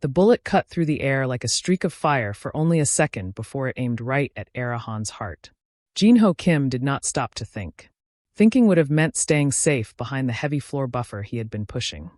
The bullet cut through the air like a streak of fire for only a second before it aimed right at Erahan's heart. Jinho Kim did not stop to think. Thinking would have meant staying safe behind the heavy floor buffer he had been pushing.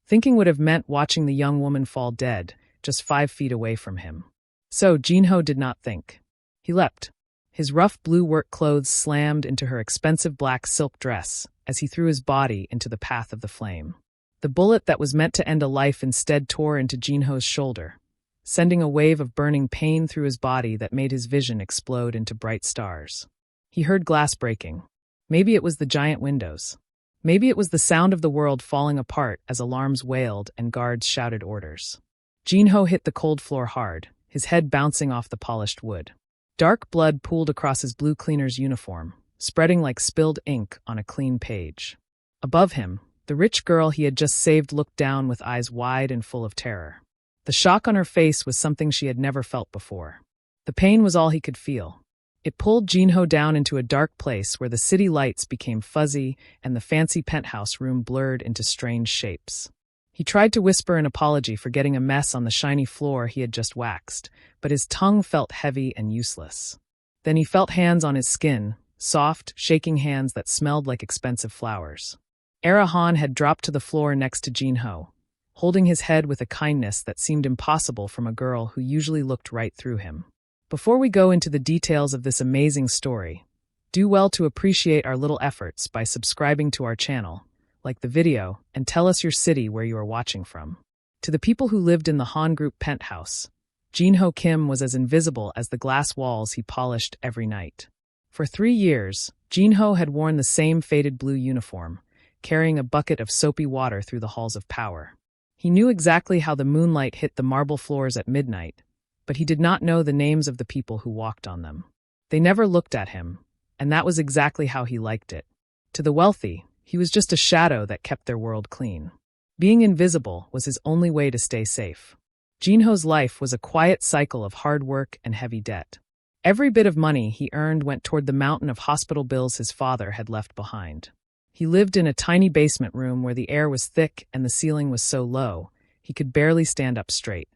Thinking would have meant watching the young woman fall dead, just 5 feet away from him. So Jinho did not think. He leapt. His rough blue work clothes slammed into her expensive black silk dress as he threw his body into the path of the flame. The bullet that was meant to end a life instead tore into Jinho's shoulder, sending a wave of burning pain through his body that made his vision explode into bright stars. He heard glass breaking. Maybe it was the giant windows. Maybe it was the sound of the world falling apart as alarms wailed and guards shouted orders. Jinho hit the cold floor hard, his head bouncing off the polished wood. Dark blood pooled across his blue cleaner's uniform, spreading like spilled ink on a clean page. Above him, the rich girl he had just saved looked down with eyes wide and full of terror. The shock on her face was something she had never felt before. The pain was all he could feel. It pulled Jinho down into a dark place where the city lights became fuzzy and the fancy penthouse room blurred into strange shapes. He tried to whisper an apology for getting a mess on the shiny floor he had just waxed, but his tongue felt heavy and useless. Then he felt hands on his skin, soft, shaking hands that smelled like expensive flowers. Erahan had dropped to the floor next to Jinho, holding his head with a kindness that seemed impossible from a girl who usually looked right through him. Before we go into the details of this amazing story, do well to appreciate our little efforts by subscribing to our channel, like the video, and tell us your city where you are watching from. To the people who lived in the Han Group penthouse, Jinho Kim was as invisible as the glass walls he polished every night. For 3 years, Jinho had worn the same faded blue uniform, carrying a bucket of soapy water through the halls of power. He knew exactly how the moonlight hit the marble floors at midnight, but he did not know the names of the people who walked on them. They never looked at him, and that was exactly how he liked it. To the wealthy, he was just a shadow that kept their world clean. Being invisible was his only way to stay safe. Jinho's life was a quiet cycle of hard work and heavy debt. Every bit of money he earned went toward the mountain of hospital bills his father had left behind. He lived in a tiny basement room where the air was thick and the ceiling was so low, he could barely stand up straight.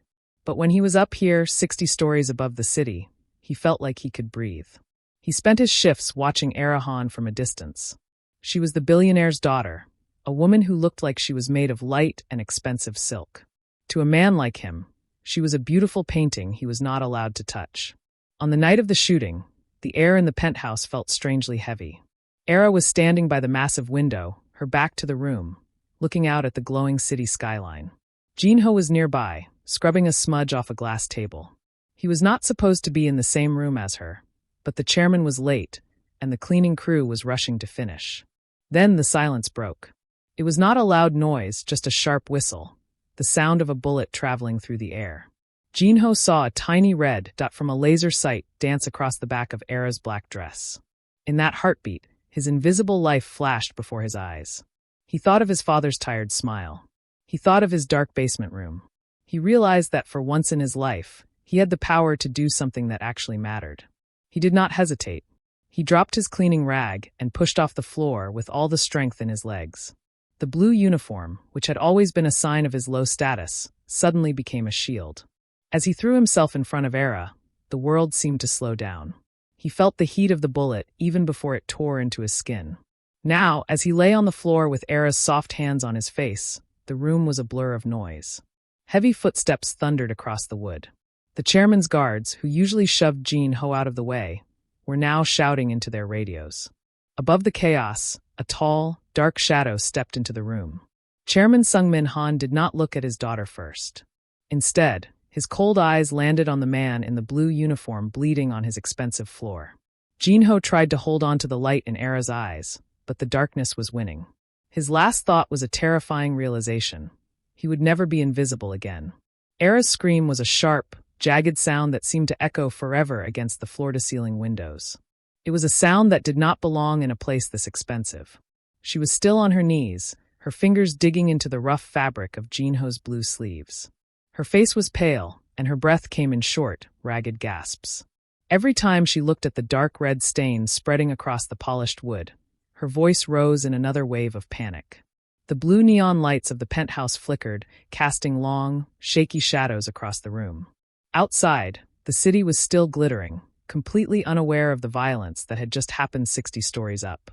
But when he was up here, 60 stories above the city, he felt like he could breathe. He spent his shifts watching Erahan from a distance. She was the billionaire's daughter, a woman who looked like she was made of light and expensive silk. To a man like him, she was a beautiful painting he was not allowed to touch. On the night of the shooting, the air in the penthouse felt strangely heavy. Era was standing by the massive window, her back to the room, looking out at the glowing city skyline. Jinho was nearby, scrubbing a smudge off a glass table. He was not supposed to be in the same room as her, but the chairman was late, and the cleaning crew was rushing to finish. Then the silence broke. It was not a loud noise, just a sharp whistle, the sound of a bullet traveling through the air. Jinho saw a tiny red dot from a laser sight dance across the back of Era's black dress. In that heartbeat, his invisible life flashed before his eyes. He thought of his father's tired smile. He thought of his dark basement room. He realized that for once in his life, he had the power to do something that actually mattered. He did not hesitate. He dropped his cleaning rag and pushed off the floor with all the strength in his legs. The blue uniform, which had always been a sign of his low status, suddenly became a shield. As he threw himself in front of Era, the world seemed to slow down. He felt the heat of the bullet even before it tore into his skin. Now, as he lay on the floor with Era's soft hands on his face, the room was a blur of noise. Heavy footsteps thundered across the wood. The chairman's guards, who usually shoved Jinho out of the way, were now shouting into their radios. Above the chaos, a tall, dark shadow stepped into the room. Chairman Sungmin Han did not look at his daughter first. Instead, his cold eyes landed on the man in the blue uniform bleeding on his expensive floor. Jinho tried to hold on to the light in Era's eyes, but the darkness was winning. His last thought was a terrifying realization. He would never be invisible again. Era's scream was a sharp, jagged sound that seemed to echo forever against the floor-to-ceiling windows. It was a sound that did not belong in a place this expensive. She was still on her knees, her fingers digging into the rough fabric of Jinho's blue sleeves. Her face was pale, and her breath came in short, ragged gasps. Every time she looked at the dark red stains spreading across the polished wood, her voice rose in another wave of panic. The blue neon lights of the penthouse flickered, casting long, shaky shadows across the room. Outside, the city was still glittering, completely unaware of the violence that had just happened 60 stories up.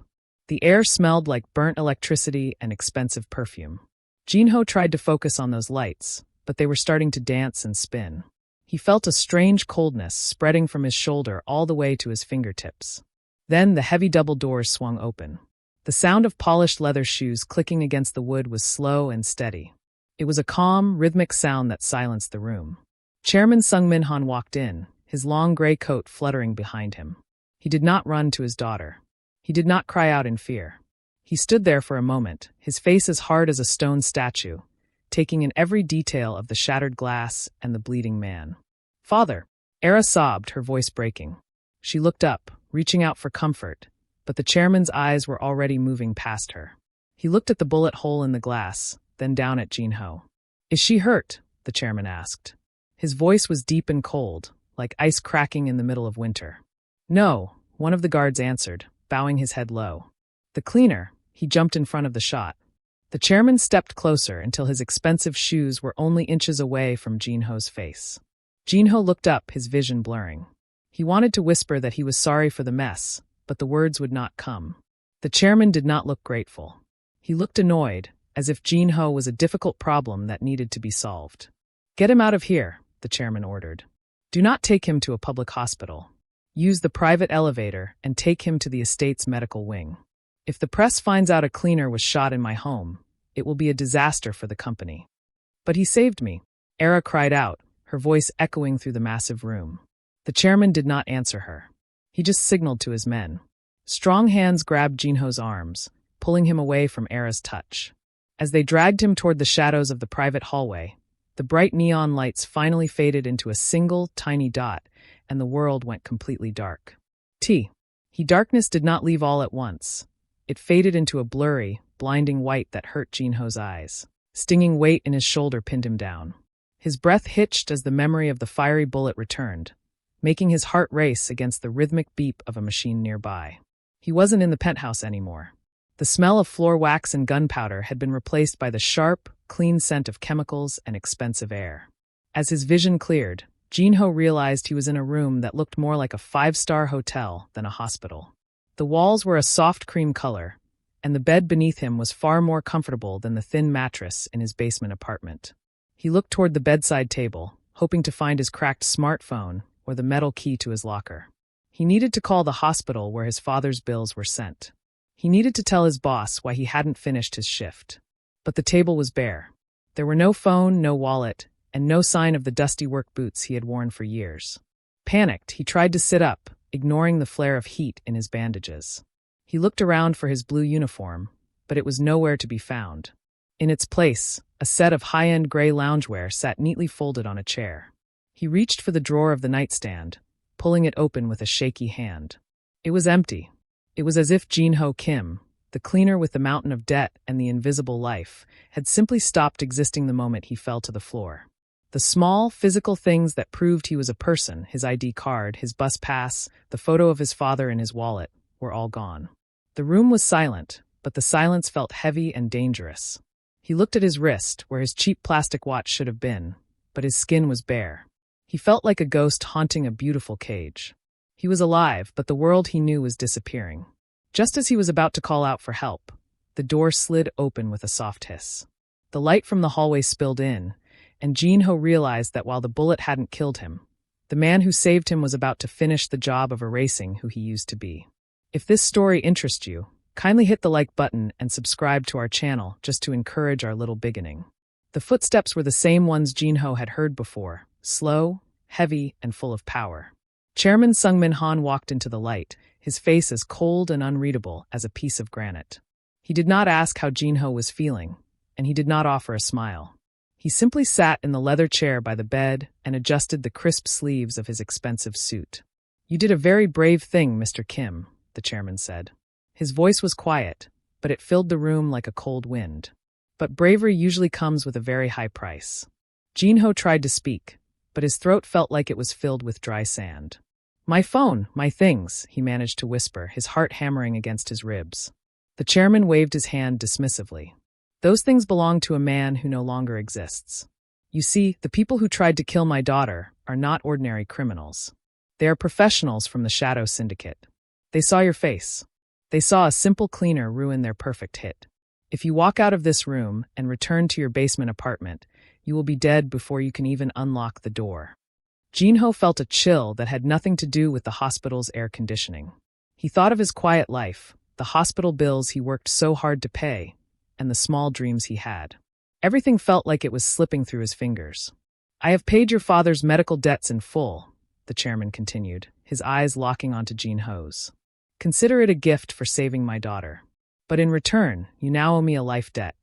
The air smelled like burnt electricity and expensive perfume. Jinho tried to focus on those lights, but they were starting to dance and spin. He felt a strange coldness spreading from his shoulder all the way to his fingertips. Then the heavy double doors swung open. The sound of polished leather shoes clicking against the wood was slow and steady. It was a calm, rhythmic sound that silenced the room. Chairman Sung Min-han walked in, his long gray coat fluttering behind him. He did not run to his daughter. He did not cry out in fear. He stood there for a moment, his face as hard as a stone statue, taking in every detail of the shattered glass and the bleeding man. "Father!" Era sobbed, her voice breaking. She looked up, reaching out for comfort, but the chairman's eyes were already moving past her. He looked at the bullet hole in the glass, then down at Jinho. "Is she hurt?" the chairman asked. His voice was deep and cold, like ice cracking in the middle of winter. "No," one of the guards answered, bowing his head low. "The cleaner," he jumped in front of the shot. The chairman stepped closer until his expensive shoes were only inches away from Jinho's face. Jinho looked up, his vision blurring. He wanted to whisper that he was sorry for the mess, but the words would not come. The chairman did not look grateful. He looked annoyed, as if Jinho was a difficult problem that needed to be solved. "Get him out of here," the chairman ordered. "Do not take him to a public hospital. Use the private elevator and take him to the estate's medical wing. If the press finds out a cleaner was shot in my home, it will be a disaster for the company." "But he saved me," Era cried out, her voice echoing through the massive room. The chairman did not answer her. He just signaled to his men. Strong hands grabbed Jinho's arms, pulling him away from Era's touch. As they dragged him toward the shadows of the private hallway, the bright neon lights finally faded into a single, tiny dot, and the world went completely dark. Darkness did not leave all at once. It faded into a blurry, blinding white that hurt Jinho's eyes. Stinging weight in his shoulder pinned him down. His breath hitched as the memory of the fiery bullet returned, making his heart race against the rhythmic beep of a machine nearby. He wasn't in the penthouse anymore. The smell of floor wax and gunpowder had been replaced by the sharp, clean scent of chemicals and expensive air. As his vision cleared, Jinho realized he was in a room that looked more like a five-star hotel than a hospital. The walls were a soft cream color, and the bed beneath him was far more comfortable than the thin mattress in his basement apartment. He looked toward the bedside table, hoping to find his cracked smartphone or the metal key to his locker. He needed to call the hospital where his father's bills were sent. He needed to tell his boss why he hadn't finished his shift. But the table was bare. There were no phone, no wallet, and no sign of the dusty work boots he had worn for years. Panicked, he tried to sit up, ignoring the flare of heat in his bandages. He looked around for his blue uniform, but it was nowhere to be found. In its place, a set of high-end gray loungewear sat neatly folded on a chair. He reached for the drawer of the nightstand, pulling it open with a shaky hand. It was empty. It was as if Jinho Kim, the cleaner with the mountain of debt and the invisible life, had simply stopped existing the moment he fell to the floor. The small, physical things that proved he was a person, his ID card, his bus pass, the photo of his father in his wallet, were all gone. The room was silent, but the silence felt heavy and dangerous. He looked at his wrist, where his cheap plastic watch should have been, but his skin was bare. He felt like a ghost haunting a beautiful cage. He was alive, but the world he knew was disappearing. Just as he was about to call out for help, the door slid open with a soft hiss. The light from the hallway spilled in, and Jinho realized that while the bullet hadn't killed him, the man who saved him was about to finish the job of erasing who he used to be. If this story interests you, kindly hit the like button and subscribe to our channel just to encourage our little beginning. The footsteps were the same ones Jinho had heard before, slow, heavy, and full of power. Chairman Sung Min-han walked into the light, his face as cold and unreadable as a piece of granite. He did not ask how Jinho was feeling, and he did not offer a smile. He simply sat in the leather chair by the bed and adjusted the crisp sleeves of his expensive suit. "You did a very brave thing, Mr. Kim," the chairman said. His voice was quiet, but it filled the room like a cold wind. But bravery usually comes with a very high price. Jinho tried to speak, but his throat felt like it was filled with dry sand. "My phone, my things," he managed to whisper, his heart hammering against his ribs. The chairman waved his hand dismissively. Those things belong to a man who no longer exists. You see, the people who tried to kill my daughter are not ordinary criminals. They are professionals from the Shadow Syndicate. They saw your face. They saw a simple cleaner ruin their perfect hit. If you walk out of this room and return to your basement apartment, you will be dead before you can even unlock the door. Jinho felt a chill that had nothing to do with the hospital's air conditioning. He thought of his quiet life, the hospital bills he worked so hard to pay, and the small dreams he had. Everything felt like it was slipping through his fingers. I have paid your father's medical debts in full, the chairman continued, his eyes locking onto Jinho's. Consider it a gift for saving my daughter. But in return, you now owe me a life debt.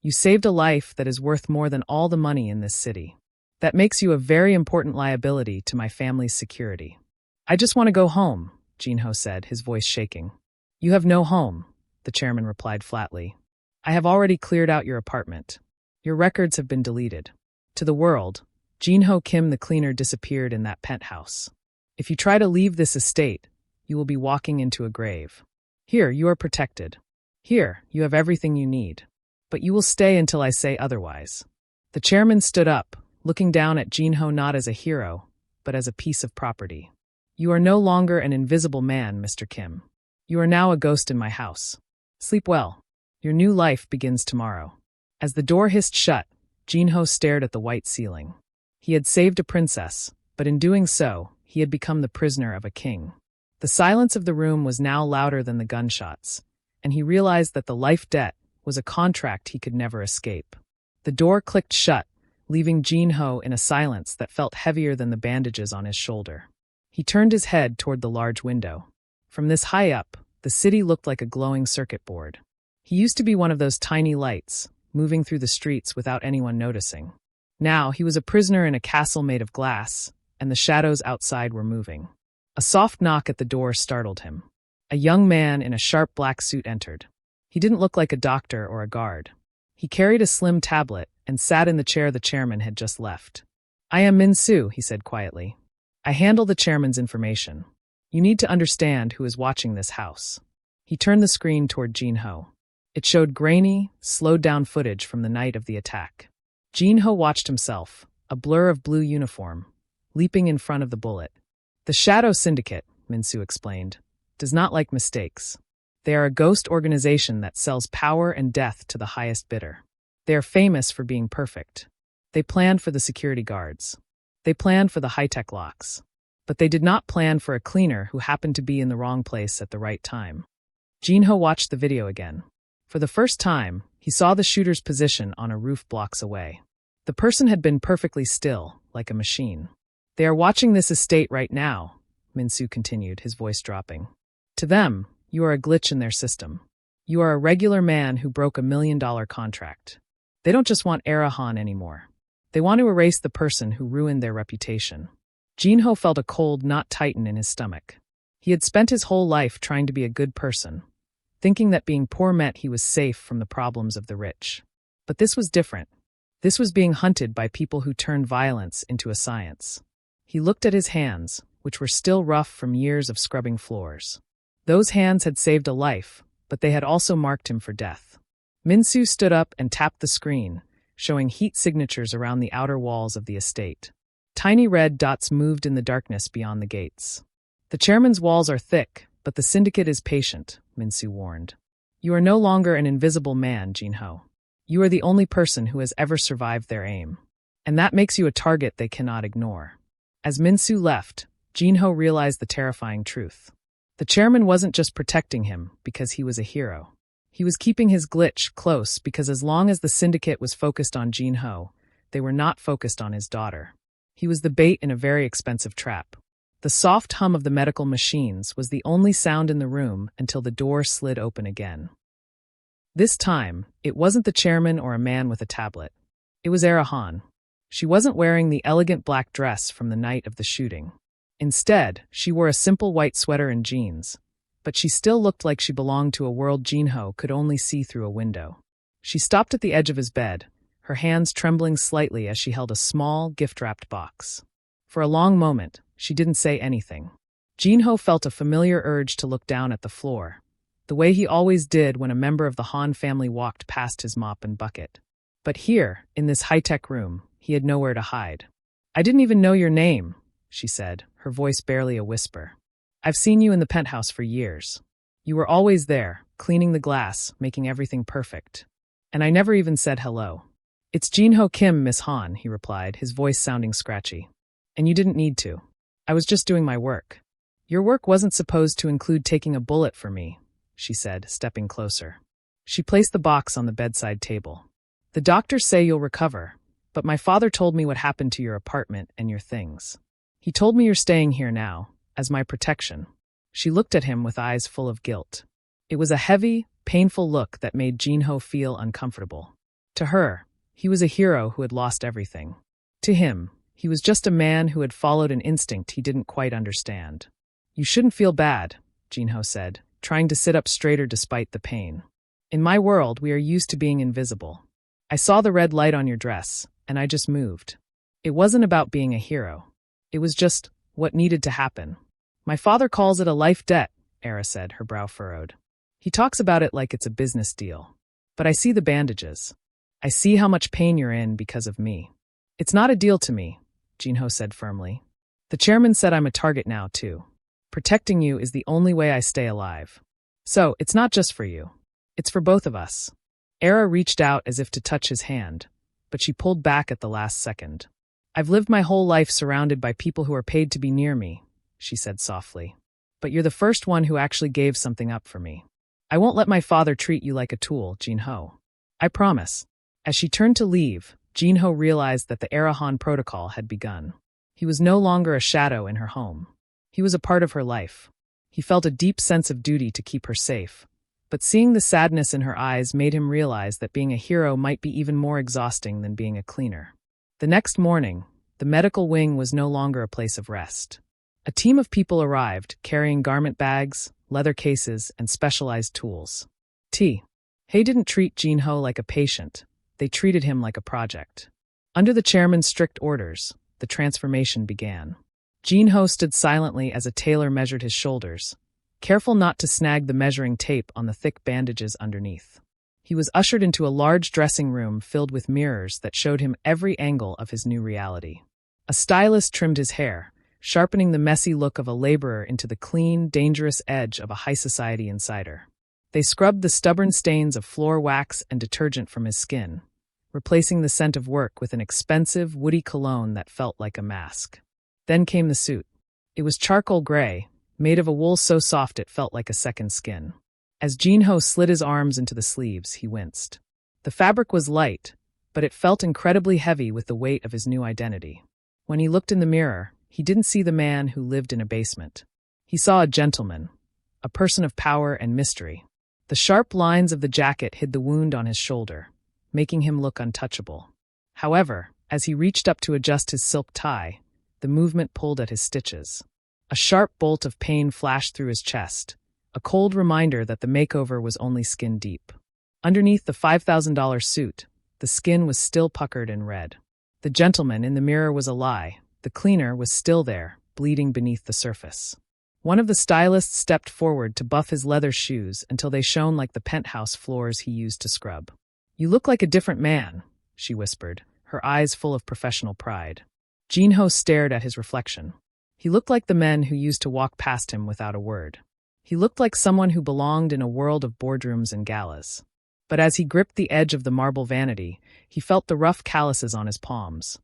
You saved a life that is worth more than all the money in this city. That makes you a very important liability to my family's security. I just want to go home, Jinho said, his voice shaking. You have no home, the chairman replied flatly. I have already cleared out your apartment. Your records have been deleted. To the world, Jinho Kim the cleaner disappeared in that penthouse. If you try to leave this estate, you will be walking into a grave. Here, you are protected. Here, you have everything you need. But you will stay until I say otherwise. The chairman stood up, looking down at Jinho not as a hero, but as a piece of property. You are no longer an invisible man, Mr. Kim. You are now a ghost in my house. Sleep well. Your new life begins tomorrow. As the door hissed shut, Jinho stared at the white ceiling. He had saved a princess, but in doing so, he had become the prisoner of a king. The silence of the room was now louder than the gunshots, and he realized that the life debt was a contract he could never escape. The door clicked shut, leaving Jinho in a silence that felt heavier than the bandages on his shoulder. He turned his head toward the large window. From this high up, the city looked like a glowing circuit board. He used to be one of those tiny lights, moving through the streets without anyone noticing. Now he was a prisoner in a castle made of glass, and the shadows outside were moving. A soft knock at the door startled him. A young man in a sharp black suit entered. He didn't look like a doctor or a guard. He carried a slim tablet and sat in the chair the chairman had just left. I am Min-soo, he said quietly. I handle the chairman's information. You need to understand who is watching this house. He turned the screen toward Jinho. It showed grainy, slowed-down footage from the night of the attack. Jinho watched himself, a blur of blue uniform, leaping in front of the bullet. The Shadow Syndicate, Min-soo explained, does not like mistakes. They are a ghost organization that sells power and death to the highest bidder. They are famous for being perfect. They planned for the security guards. They planned for the high-tech locks. But they did not plan for a cleaner who happened to be in the wrong place at the right time. Jinho watched the video again. For the first time, he saw the shooter's position on a roof blocks away. The person had been perfectly still, like a machine. They are watching this estate right now, Min-soo continued, his voice dropping. To them, you are a glitch in their system. You are a regular man who broke $1 million contract. They don't just want Arahan anymore. They want to erase the person who ruined their reputation. Jinho felt a cold knot tighten in his stomach. He had spent his whole life trying to be a good person, thinking that being poor meant he was safe from the problems of the rich. But this was different. This was being hunted by people who turned violence into a science. He looked at his hands, which were still rough from years of scrubbing floors. Those hands had saved a life, but they had also marked him for death. Min-soo stood up and tapped the screen, showing heat signatures around the outer walls of the estate. Tiny red dots moved in the darkness beyond the gates. The chairman's walls are thick, but the syndicate is patient, Min-soo warned. You are no longer an invisible man, Jinho. You are the only person who has ever survived their aim. And that makes you a target they cannot ignore. As Min-soo left, Jinho realized the terrifying truth. The chairman wasn't just protecting him because he was a hero. He was keeping his glitch close because as long as the syndicate was focused on Jinho, they were not focused on his daughter. He was the bait in a very expensive trap. The soft hum of the medical machines was the only sound in the room until the door slid open again. This time, it wasn't the chairman or a man with a tablet. It was Arahan. She wasn't wearing the elegant black dress from the night of the shooting. Instead, she wore a simple white sweater and jeans, but she still looked like she belonged to a world Jinho could only see through a window. She stopped at the edge of his bed, her hands trembling slightly as she held a small, gift-wrapped box. For a long moment, she didn't say anything. Jinho felt a familiar urge to look down at the floor, the way he always did when a member of the Han family walked past his mop and bucket. But here, in this high-tech room, he had nowhere to hide. "I didn't even know your name," she said, her voice barely a whisper. "I've seen you in the penthouse for years. You were always there, cleaning the glass, making everything perfect. And I never even said hello." "It's Jin-ho Kim, Miss Han," he replied, his voice sounding scratchy. "And you didn't need to. I was just doing my work." "Your work wasn't supposed to include taking a bullet for me," she said, stepping closer. She placed the box on the bedside table. "The doctors say you'll recover, but my father told me what happened to your apartment and your things. He told me you're staying here now, as my protection." She looked at him with eyes full of guilt. It was a heavy, painful look that made Jin-ho feel uncomfortable. To her, he was a hero who had lost everything. To him, he was just a man who had followed an instinct he didn't quite understand. "You shouldn't feel bad," Jin-ho said, trying to sit up straighter despite the pain. "In my world, we are used to being invisible. I saw the red light on your dress, and I just moved. It wasn't about being a hero. It was just what needed to happen." "My father calls it a life debt," Era said, her brow furrowed. "He talks about it like it's a business deal. But I see the bandages. I see how much pain you're in because of me." "It's not a deal to me," Jin-ho said firmly. "The chairman said I'm a target now, too. Protecting you is the only way I stay alive. So, it's not just for you. It's for both of us." Era reached out as if to touch his hand, but she pulled back at the last second. "I've lived my whole life surrounded by people who are paid to be near me," she said softly. "But you're the first one who actually gave something up for me. I won't let my father treat you like a tool, Jin-ho. I promise." As she turned to leave, Jin-ho realized that the Arahan protocol had begun. He was no longer a shadow in her home. He was a part of her life. He felt a deep sense of duty to keep her safe, but seeing the sadness in her eyes made him realize that being a hero might be even more exhausting than being a cleaner. The next morning, the medical wing was no longer a place of rest. A team of people arrived, carrying garment bags, leather cases, and specialized tools. He didn't treat Jin-ho like a patient. They treated him like a project. Under the chairman's strict orders, the transformation began. Jin-ho stood silently as a tailor measured his shoulders, careful not to snag the measuring tape on the thick bandages underneath. He was ushered into a large dressing room filled with mirrors that showed him every angle of his new reality. A stylist trimmed his hair, sharpening the messy look of a laborer into the clean, dangerous edge of a high-society insider. They scrubbed the stubborn stains of floor wax and detergent from his skin, replacing the scent of work with an expensive, woody cologne that felt like a mask. Then came the suit. It was charcoal gray, made of a wool so soft it felt like a second skin. As Jin-ho slid his arms into the sleeves, he winced. The fabric was light, but it felt incredibly heavy with the weight of his new identity. When he looked in the mirror, he didn't see the man who lived in a basement. He saw a gentleman, a person of power and mystery. The sharp lines of the jacket hid the wound on his shoulder, making him look untouchable. However, as he reached up to adjust his silk tie, the movement pulled at his stitches. A sharp bolt of pain flashed through his chest, a cold reminder that the makeover was only skin deep. Underneath the $5,000 suit, the skin was still puckered and red. The gentleman in the mirror was a lie. The cleaner was still there, bleeding beneath the surface. One of the stylists stepped forward to buff his leather shoes until they shone like the penthouse floors he used to scrub. "You look like a different man," she whispered, her eyes full of professional pride. Jin-ho stared at his reflection. He looked like the men who used to walk past him without a word. He looked like someone who belonged in a world of boardrooms and galas. But as he gripped the edge of the marble vanity, he felt the rough calluses on his palms,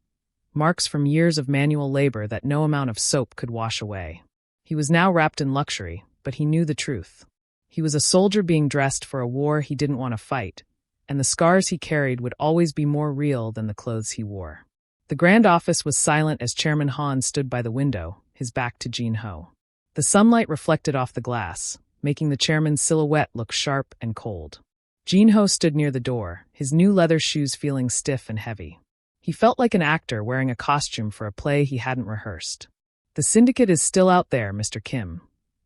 marks from years of manual labor that no amount of soap could wash away. He was now wrapped in luxury, but he knew the truth. He was a soldier being dressed for a war he didn't want to fight, and the scars he carried would always be more real than the clothes he wore. The grand office was silent as Chairman Han stood by the window, his back to Jin-ho. The sunlight reflected off the glass, making the chairman's silhouette look sharp and cold. Jin-ho stood near the door, his new leather shoes feeling stiff and heavy. He felt like an actor wearing a costume for a play he hadn't rehearsed. "The syndicate is still out there, Mr. Kim,"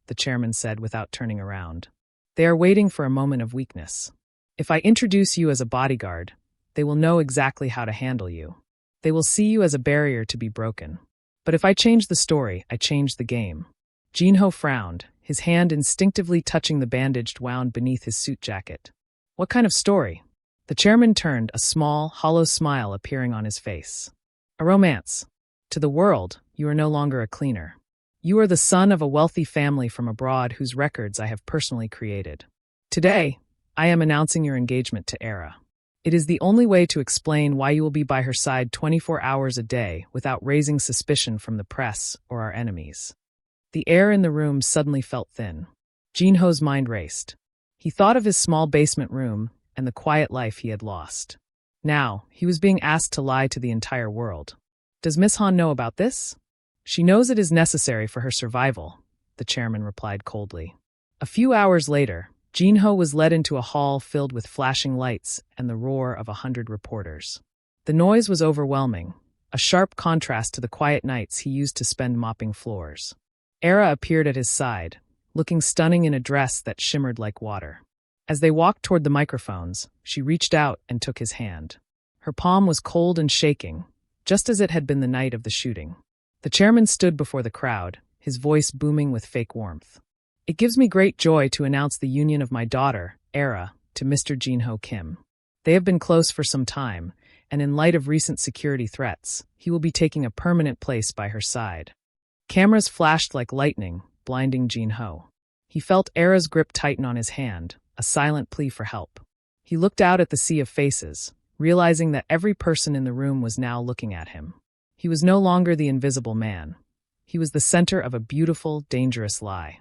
the chairman said without turning around. "They are waiting for a moment of weakness. If I introduce you as a bodyguard, they will know exactly how to handle you. They will see you as a barrier to be broken. But if I change the story, I change the game." Jin-ho frowned, his hand instinctively touching the bandage wound beneath his suit jacket. What kind of story? The chairman turned, a small, hollow smile appearing on his face. A romance. To the world, you are no longer a cleaner. You are the son of a wealthy family from abroad whose records I have personally created. Today, I am announcing your engagement to Era. It is the only way to explain why you will be by her side 24 hours a day without raising suspicion from the press or our enemies. The air in the room suddenly felt thin. Jinho's mind raced. He thought of his small basement room and the quiet life he had lost. Now, he was being asked to lie to the entire world. Does Miss Han know about this? She knows it is necessary for her survival, the chairman replied coldly. A few hours later, Jinho was led into a hall filled with flashing lights and the roar of 100 reporters. The noise was overwhelming, a sharp contrast to the quiet nights he used to spend mopping floors. Era appeared at his side, looking stunning in a dress that shimmered like water. As they walked toward the microphones, she reached out and took his hand. Her palm was cold and shaking, just as it had been the night of the shooting. The chairman stood before the crowd, his voice booming with fake warmth. It gives me great joy to announce the union of my daughter, Era, to Mr. Jinho Kim. They have been close for some time, and in light of recent security threats, he will be taking a permanent place by her side. Cameras flashed like lightning, blinding Jinho. He felt Era's grip tighten on his hand, a silent plea for help. He looked out at the sea of faces, realizing that every person in the room was now looking at him. He was no longer the invisible man. He was the center of a beautiful, dangerous lie.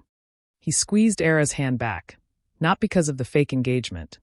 He squeezed Era's hand back, not because of the fake engagement,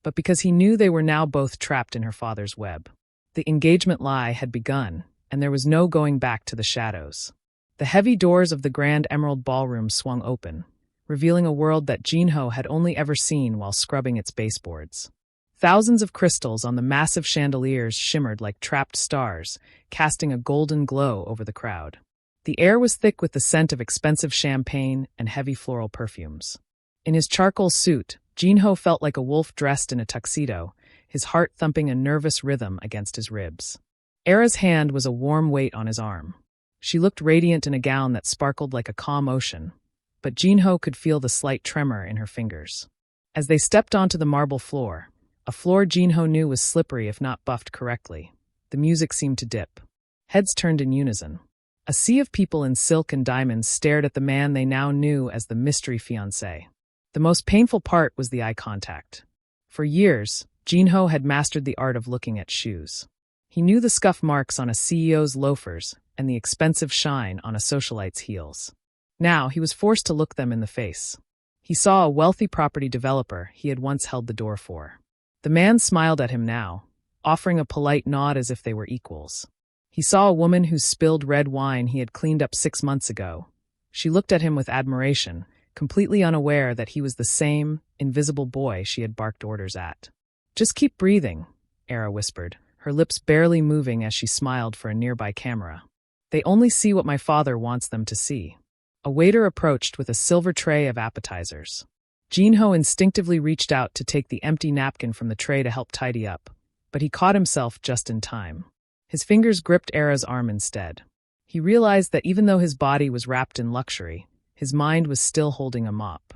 but because he knew they were now both trapped in her father's web. The engagement lie had begun, and there was no going back to the shadows. The heavy doors of the Grand Emerald Ballroom swung open, revealing a world that Jinho had only ever seen while scrubbing its baseboards. Thousands of crystals on the massive chandeliers shimmered like trapped stars, casting a golden glow over the crowd. The air was thick with the scent of expensive champagne and heavy floral perfumes. In his charcoal suit, Jinho felt like a wolf dressed in a tuxedo, his heart thumping a nervous rhythm against his ribs. Era's hand was a warm weight on his arm. She looked radiant in a gown that sparkled like a calm ocean, but Jinho could feel the slight tremor in her fingers. As they stepped onto the marble floor, a floor Jinho knew was slippery if not buffed correctly, the music seemed to dip. Heads turned in unison. A sea of people in silk and diamonds stared at the man they now knew as the mystery fiancé. The most painful part was the eye contact. For years, Jinho had mastered the art of looking at shoes. He knew the scuff marks on a CEO's loafers and the expensive shine on a socialite's heels. Now he was forced to look them in the face. He saw a wealthy property developer he had once held the door for. The man smiled at him now, offering a polite nod as if they were equals. He saw a woman whose spilled red wine he had cleaned up 6 months ago. She looked at him with admiration, completely unaware that he was the same, invisible boy she had barked orders at. "Just keep breathing," Era whispered, her lips barely moving as she smiled for a nearby camera. "They only see what my father wants them to see." A waiter approached with a silver tray of appetizers. Jinho instinctively reached out to take the empty napkin from the tray to help tidy up, but he caught himself just in time. His fingers gripped Era's arm instead. He realized that even though his body was wrapped in luxury, his mind was still holding a mop.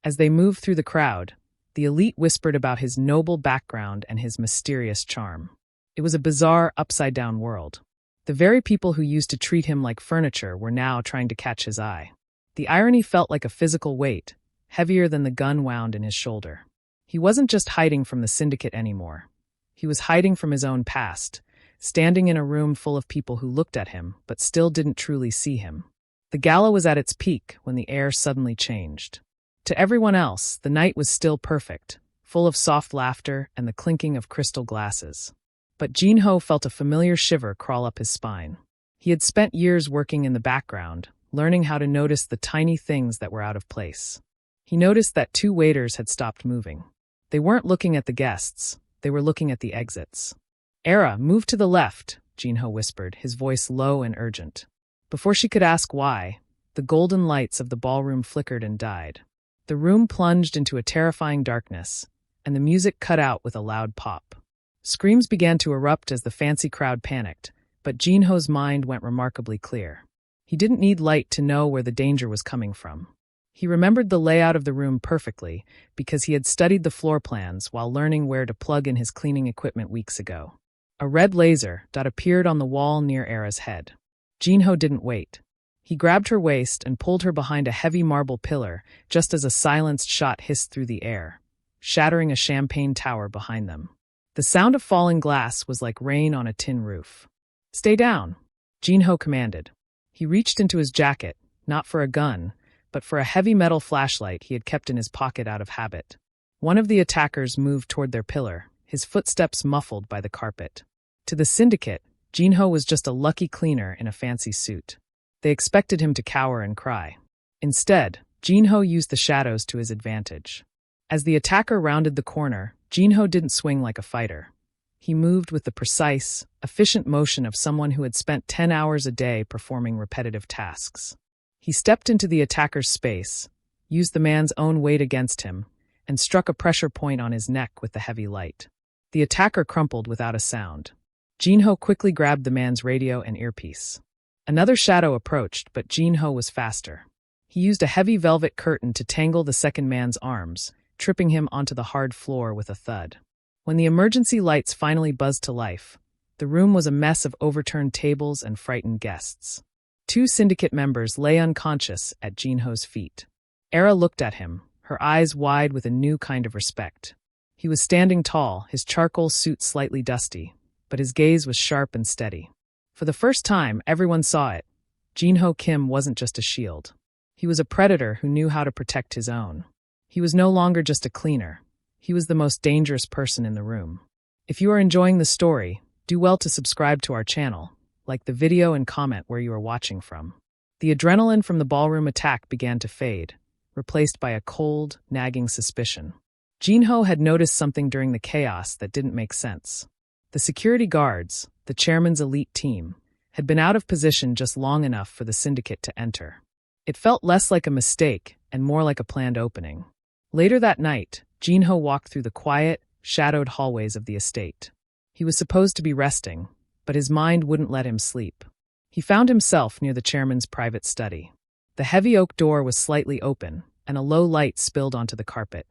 As they moved through the crowd, the elite whispered about his noble background and his mysterious charm. It was a bizarre, upside-down world. The very people who used to treat him like furniture were now trying to catch his eye. The irony felt like a physical weight, heavier than the gun wound in his shoulder. He wasn't just hiding from the syndicate anymore. He was hiding from his own past, standing in a room full of people who looked at him but still didn't truly see him. The gala was at its peak when the air suddenly changed. To everyone else, the night was still perfect, full of soft laughter and the clinking of crystal glasses. But Jinho felt a familiar shiver crawl up his spine. He had spent years working in the background, learning how to notice the tiny things that were out of place. He noticed that 2 waiters had stopped moving. They weren't looking at the guests, they were looking at the exits. "Era, move to the left," Jinho whispered, his voice low and urgent. Before she could ask why, the golden lights of the ballroom flickered and died. The room plunged into a terrifying darkness, and the music cut out with a loud pop. Screams began to erupt as the fancy crowd panicked, but Jinho's mind went remarkably clear. He didn't need light to know where the danger was coming from. He remembered the layout of the room perfectly because he had studied the floor plans while learning where to plug in his cleaning equipment weeks ago. A red laser dot appeared on the wall near Era's head. Jinho didn't wait. He grabbed her waist and pulled her behind a heavy marble pillar just as a silenced shot hissed through the air, shattering a champagne tower behind them. The sound of falling glass was like rain on a tin roof. "Stay down," Jinho commanded. He reached into his jacket, not for a gun, but for a heavy metal flashlight he had kept in his pocket out of habit. One of the attackers moved toward their pillar, his footsteps muffled by the carpet. To the syndicate, Jinho was just a lucky cleaner in a fancy suit. They expected him to cower and cry. Instead, Jinho used the shadows to his advantage. As the attacker rounded the corner, Jinho didn't swing like a fighter. He moved with the precise, efficient motion of someone who had spent 10 hours a day performing repetitive tasks. He stepped into the attacker's space, used the man's own weight against him, and struck a pressure point on his neck with the heavy light. The attacker crumpled without a sound. Jinho quickly grabbed the man's radio and earpiece. Another shadow approached, but Jinho was faster. He used a heavy velvet curtain to tangle the second man's arms, tripping him onto the hard floor with a thud. When the emergency lights finally buzzed to life, the room was a mess of overturned tables and frightened guests. 2 syndicate members lay unconscious at Jinho's feet. Era looked at him, her eyes wide with a new kind of respect. He was standing tall, his charcoal suit slightly dusty, but his gaze was sharp and steady. For the first time, everyone saw it. Jinho Kim wasn't just a shield. He was a predator who knew how to protect his own. He was no longer just a cleaner. He was the most dangerous person in the room. If you are enjoying the story, do well to subscribe to our channel, like the video and comment where you are watching from. The adrenaline from the ballroom attack began to fade, replaced by a cold, nagging suspicion. Jinho had noticed something during the chaos that didn't make sense. The security guards, the chairman's elite team, had been out of position just long enough for the syndicate to enter. It felt less like a mistake and more like a planned opening. Later that night, Jinho walked through the quiet, shadowed hallways of the estate. He was supposed to be resting, but his mind wouldn't let him sleep. He found himself near the chairman's private study. The heavy oak door was slightly open, and a low light spilled onto the carpet.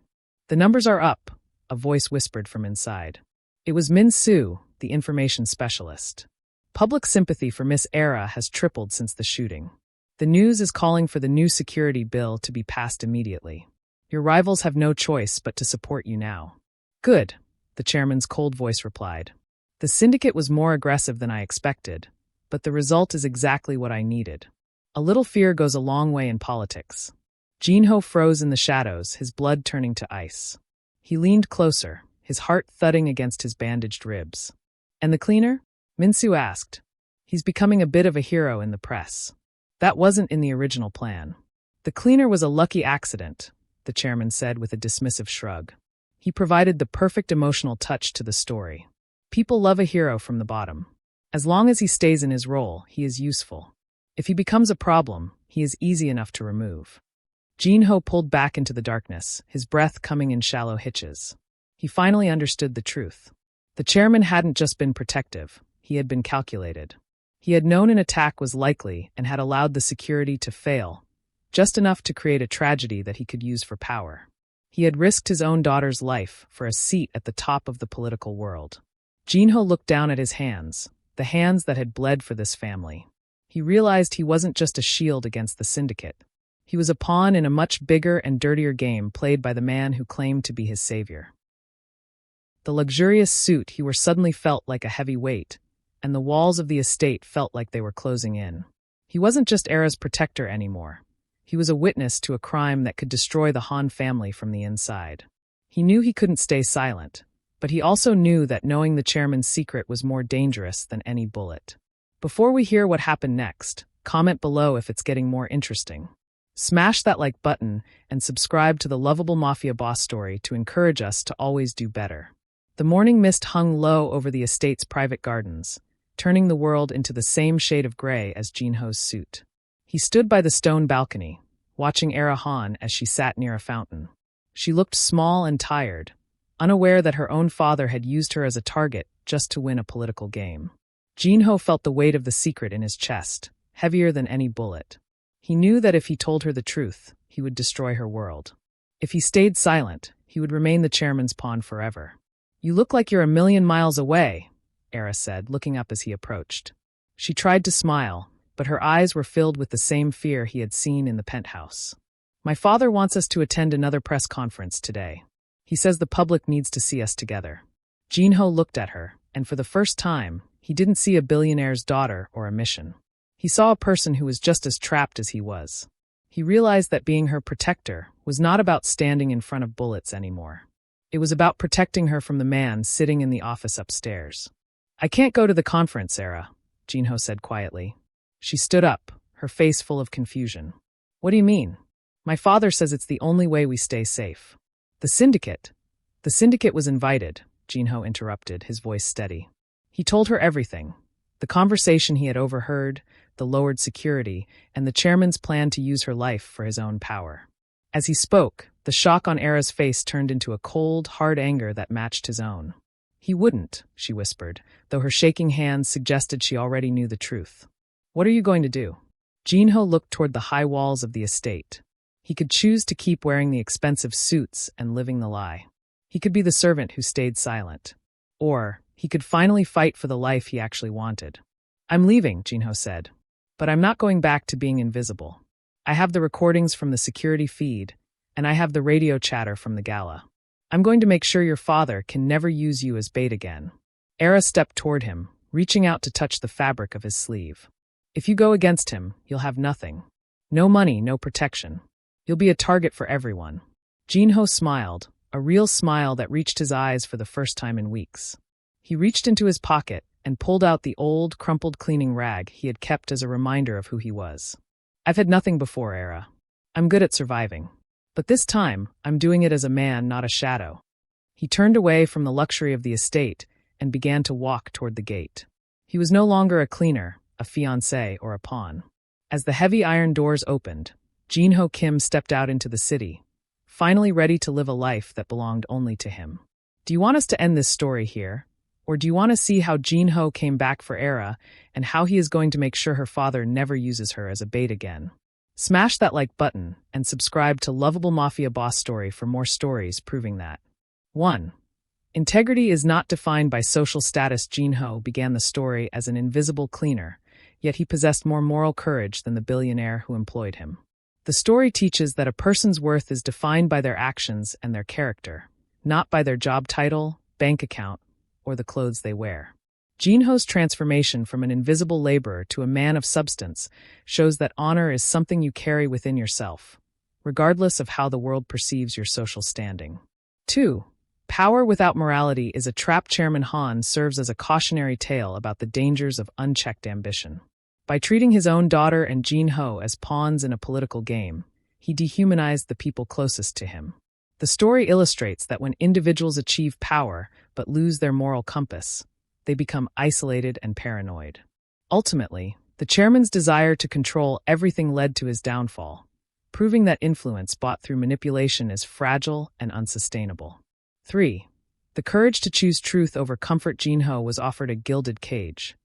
"The numbers are up," a voice whispered from inside. It was Min Soo, the information specialist. "Public sympathy for Miss Era has tripled since the shooting. The news is calling for the new security bill to be passed immediately. Your rivals have no choice but to support you now." "Good," the chairman's cold voice replied. "The syndicate was more aggressive than I expected, but the result is exactly what I needed. A little fear goes a long way in politics." Jinho froze in the shadows, his blood turning to ice. He leaned closer, his heart thudding against his bandaged ribs. "And the cleaner?" Min-soo asked. "He's becoming a bit of a hero in the press." "That wasn't in the original plan. The cleaner was a lucky accident," the chairman said with a dismissive shrug. "He provided the perfect emotional touch to the story. People love a hero from the bottom. As long as he stays in his role, he is useful. If he becomes a problem, he is easy enough to remove." Jinho pulled back into the darkness, his breath coming in shallow hitches. He finally understood the truth. The chairman hadn't just been protective, he had been calculated. He had known an attack was likely and had allowed the security to fail, just enough to create a tragedy that he could use for power. He had risked his own daughter's life for a seat at the top of the political world. Jinho looked down at his hands, the hands that had bled for this family. He realized he wasn't just a shield against the syndicate. He was a pawn in a much bigger and dirtier game played by the man who claimed to be his savior. The luxurious suit he wore suddenly felt like a heavy weight, and the walls of the estate felt like they were closing in. He wasn't just Era's protector anymore. He was a witness to a crime that could destroy the Han family from the inside. He knew he couldn't stay silent, but he also knew that knowing the chairman's secret was more dangerous than any bullet. Before we hear what happened next, comment below if it's getting more interesting. Smash that like button and subscribe to the lovable Mafia boss story to encourage us to always do better. The morning mist hung low over the estate's private gardens, turning the world into the same shade of gray as Jinho's suit. He stood by the stone balcony, watching Era Han as she sat near a fountain. She looked small and tired, unaware that her own father had used her as a target just to win a political game. Jinho felt the weight of the secret in his chest, heavier than any bullet. He knew that if he told her the truth, he would destroy her world. If he stayed silent, he would remain the chairman's pawn forever. "You look like you're a million miles away," Era said, looking up as he approached. She tried to smile, but her eyes were filled with the same fear he had seen in the penthouse. "My father wants us to attend another press conference today. He says the public needs to see us together." Jin-ho looked at her, and for the first time, he didn't see a billionaire's daughter or a mission. He saw a person who was just as trapped as he was. He realized that being her protector was not about standing in front of bullets anymore. It was about protecting her from the man sitting in the office upstairs. "I can't go to the conference, Era," Jin-ho said quietly. She stood up, her face full of confusion. "What do you mean?" "My father says it's the only way we stay safe." "The syndicate?" "The syndicate was invited," Jin-ho interrupted, his voice steady. He told her everything. The conversation he had overheard, the lowered security, and the chairman's plan to use her life for his own power. As he spoke, the shock on Era's face turned into a cold, hard anger that matched his own. "He wouldn't," she whispered, though her shaking hands suggested she already knew the truth. "What are you going to do?" Jin-ho looked toward the high walls of the estate. He could choose to keep wearing the expensive suits and living the lie. He could be the servant who stayed silent. Or he could finally fight for the life he actually wanted. "I'm leaving," Jin-ho said. "But I'm not going back to being invisible. I have the recordings from the security feed, and I have the radio chatter from the gala. I'm going to make sure your father can never use you as bait again." Era stepped toward him, reaching out to touch the fabric of his sleeve. "If you go against him, you'll have nothing. No money, no protection. You'll be a target for everyone." Jin-ho smiled, a real smile that reached his eyes for the first time in weeks. He reached into his pocket and pulled out the old, crumpled cleaning rag he had kept as a reminder of who he was. "I've had nothing before, Era. I'm good at surviving. But this time, I'm doing it as a man, not a shadow." He turned away from the luxury of the estate and began to walk toward the gate. He was no longer a cleaner, a fiancé, or a pawn. As the heavy iron doors opened, Jin-ho Kim stepped out into the city, finally ready to live a life that belonged only to him. Do you want us to end this story here? Or do you want to see how Jin-ho came back for Era and how he is going to make sure her father never uses her as a bait again? Smash that like button and subscribe to Lovable Mafia Boss Story for more stories proving that. 1. Integrity is not defined by social status. Jin-ho began the story as an invisible cleaner, yet he possessed more moral courage than the billionaire who employed him. The story teaches that a person's worth is defined by their actions and their character, not by their job title, bank account, or the clothes they wear. Jin-ho's transformation from an invisible laborer to a man of substance shows that honor is something you carry within yourself, regardless of how the world perceives your social standing. 2. Power without morality is a trap. Chairman Han serves as a cautionary tale about the dangers of unchecked ambition. By treating his own daughter and Jin-ho as pawns in a political game, he dehumanized the people closest to him. The story illustrates that when individuals achieve power but lose their moral compass, they become isolated and paranoid. Ultimately, the chairman's desire to control everything led to his downfall, proving that influence bought through manipulation is fragile and unsustainable. 3. The courage to choose truth over comfort. Jin-ho was offered a gilded cage,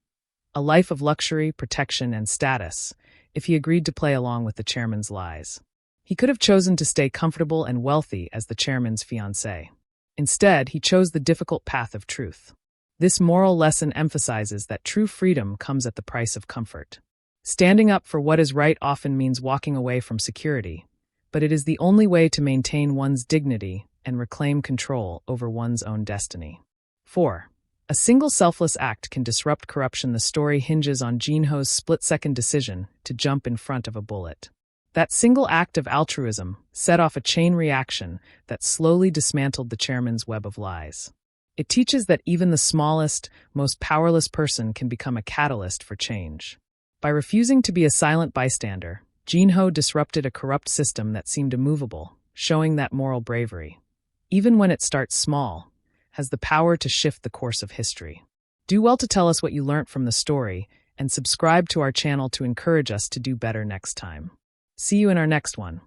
a life of luxury, protection, and status, if he agreed to play along with the chairman's lies. He could have chosen to stay comfortable and wealthy as the chairman's fiancé. Instead, he chose the difficult path of truth. This moral lesson emphasizes that true freedom comes at the price of comfort. Standing up for what is right often means walking away from security, but it is the only way to maintain one's dignity and reclaim control over one's own destiny. 4. A single selfless act can disrupt corruption. The story hinges on Jin-ho's split-second decision to jump in front of a bullet. That single act of altruism set off a chain reaction that slowly dismantled the chairman's web of lies. It teaches that even the smallest, most powerless person can become a catalyst for change. By refusing to be a silent bystander, Jin-ho disrupted a corrupt system that seemed immovable, showing that moral bravery, even when it starts small, has the power to shift the course of history. Do well to tell us what you learned from the story and subscribe to our channel to encourage us to do better next time. See you in our next one.